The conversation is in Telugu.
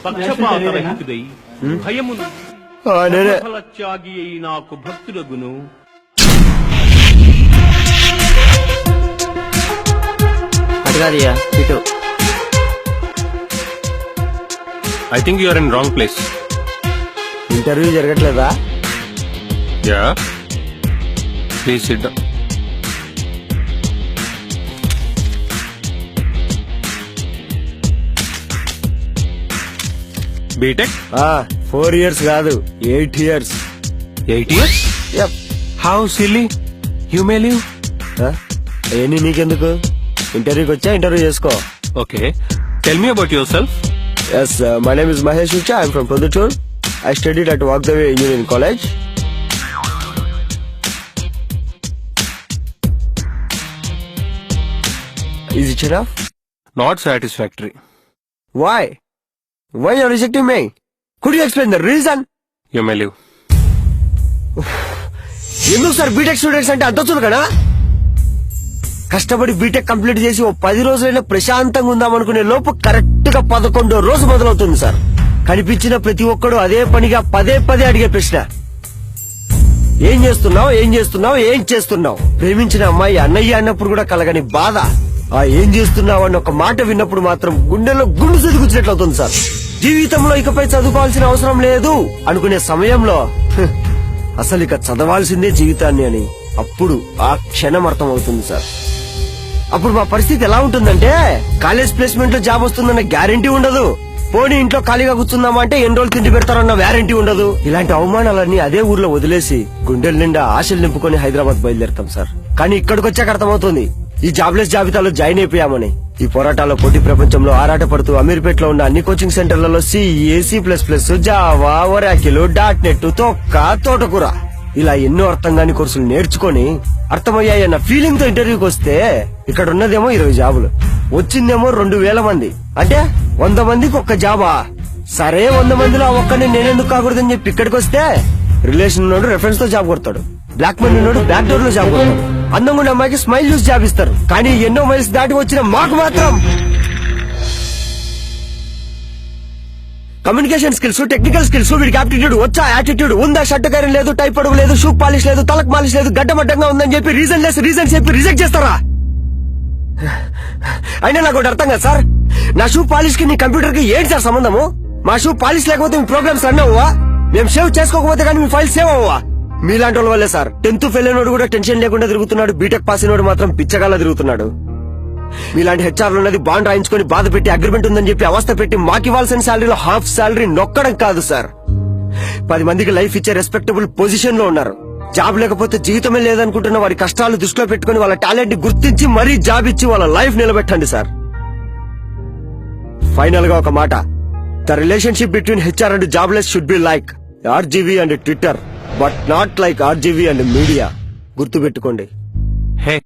పక్షపాతరహితుడై భయమును త్యాగి అయి నాకు భక్తులగును. I think you are in wrong place. Interview జరగట్లేదా? Yeah. Please sit down. B.Tech? 4 years కాదు 8 years. 8 years? Yep. How silly. You may leave. అవన్నీ నీకెందుకు? ఇంటర్వ్యూకి వచ్చా, ఇంటర్వ్యూ చేసుకో. Okay. Tell me about yourself. Yes, my name is Mahesh Ucha. I'm from Prodhutur. I studied at Walk the Way Engineering College. Is it enough? Not satisfactory. Why? Why you're rejecting me? Could you explain the reason? You may leave. ఎందుకు సార్ బీటెక్ స్టూడెంట్స్ అంటే అంత చులకనా? కష్టపడి బీటెక్ కంప్లీట్ చేసి 10 రోజులైనా ప్రశాంతంగా ఉందామనుకునే లోపు కరెక్ట్ గా 11వ రోజు మొదలవుతుంది సార్. కనిపించిన ప్రతి ఒక్కడు అదే పనిగా పదే అడిగే ప్రశ్న, ఏం చేస్తున్నావు, ఏం చేస్తున్నావు, ఏం చేస్తున్నావు? ప్రేమించిన అమ్మాయి అన్నయ్య అన్నప్పుడు కూడా కలగని బాధ, ఆ ఏం చేస్తున్నావు అన్న ఒక మాట విన్నప్పుడు మాత్రం గుండెలో గుండు సుదిగుచ్చినట్లు అవుతుంది సార్. జీవితంలో ఇకపై చదువుకోవాల్సిన అవసరం లేదు అనుకునే సమయంలో అసలు ఇక చదవాల్సిందే జీవితాన్ని అని అప్పుడు ఆ క్షణం అర్థం అవుతుంది సార్. అప్పుడు మా పరిస్థితి ఎలా ఉంటుందంటే, కాలేజ్ ప్లేస్మెంట్ లో జాబ్ వస్తుందన్న గ్యారంటీ ఉండదు. పోనీ ఇంట్లో ఖాళీగా కూర్చుందామా అంటే ఎన్ని రోజులు తిండి పెడతారన్న వ్యారంటీ ఉండదు. ఇలాంటి అవమానాలన్నీ అదే ఊర్లో వదిలేసి గుండెల నిండా ఆశలు నింపుకొని హైదరాబాద్ బయలుదేరుతాం సార్. కానీ ఇక్కడికి వచ్చాక అర్థమవుతుంది ఈ జాబ్లెస్ జాబితాలో జాయిన్ అయిపోయామని. ఈ పోరాటాల్లో పోటీ ప్రపంచంలో ఆరాట పడుతూ అమీర్పేటలో ఉన్న అన్ని కోచింగ్ సెంటర్లలో CA, C++, Java, Oracle, .NET, తొక్క, తోటకూర ఇలా ఎన్నో అర్థం కాని కోర్సులు నేర్చుకొని అర్థమయ్యాయన్న ఫీలింగ్ తో ఇంటర్వ్యూకి వస్తే ఇక్కడ ఉన్నదేమో 20 జాబులు, వచ్చిందేమో 2000 మంది. అంటే 100 మందికి ఒక్క జాబా? సరే 100 మందిలో ఒక్కనే నేనెందుకు కాకూడదని చెప్పి ఇక్కడికి వస్తే రిలేషన్ ఉన్నోడు రెఫరెన్స్ తో జాబ్ కొడతాడు, బ్లాక్ మనీ ఉన్నోడు బ్యాక్ డోర్ లో జాబ్ కొడతాడు, అందంగా ఉన్న అమ్మాయికి స్మైల్ చూసి జాబ్ ఇస్తారు. కానీ ఎన్నో మైల్స్ దాటి వచ్చిన మాకు మాత్రం కమ్యూనికేషన్ స్కిల్స్, టెక్నికల్ స్కిల్స్, వీడికి ఆప్టిట్యూడ్ వచ్చా, యాటిట్యూడ్ ఉందా, షర్ట్ కైరన్ లేదు, టై పొడుగు లేదు, షూ పాలిష్ లేదు, తలకు మాలిష్ లేదు, గడ్డమడ్డంగా ఉందని చెప్పి రీజన్ చెప్పి రిజెక్ట్ చేస్తారా? అయినా నాకు ఒకటి అర్థం కదా సార్, నా షూ పాలిష్ కి నీ కంప్యూటర్ కి ఏంటి సార్ సంబంధము? మా షూ పాలిష్ లేకపోతే మీ ప్రోగ్రామ్స్ రన్ అవ్వవా? మేము సేవ్ చేసుకోకపోతే కానీ మీ ఫైల్ సేవ్ అవ్వవా? మీలాంటి వాళ్ళ వల్లే సార్ 10th ఫెయిల్ అయినోడు కూడా టెన్షన్ లేకుండా తిరుగుతున్నాడు, బీటెక్ పాస్ అయినోడు మాత్రం పిచ్చగాళ్ళ తిరుగుతున్నాడు. మీలాంటి హెచ్ఆర్లు ఉన్నది బాండ్ రాయించుకొని బాధ పెట్టి అగ్రిమెంట్ ఉందని చెప్పి అవస్థ పెట్టి మాకు ఇవ్వాల్సిన శాలరీలో హాఫ్ శాలరీ నొక్కడం కాదు సార్. 10 మందికి లైఫ్ ఇచ్చే రెస్పెక్టబుల్ పొజిషన్ లో ఉన్నారు. జాబ్ లేకపోతే జీవితమే లేదనుకుంటున్న వారి కష్టాలు దృష్టిలో పెట్టుకుని వాళ్ళ టాలెంట్ ని గుర్తించి మరీ జాబ్ ఇచ్చి వాళ్ళ లైఫ్ నిలబెట్టండి సార్. ఫైనల్ గా ఒక మాట, the relationship between HR and jobless should be like RGV and Twitter, but not like RGV and media. గుర్తుపెట్టుకోండి. Hey.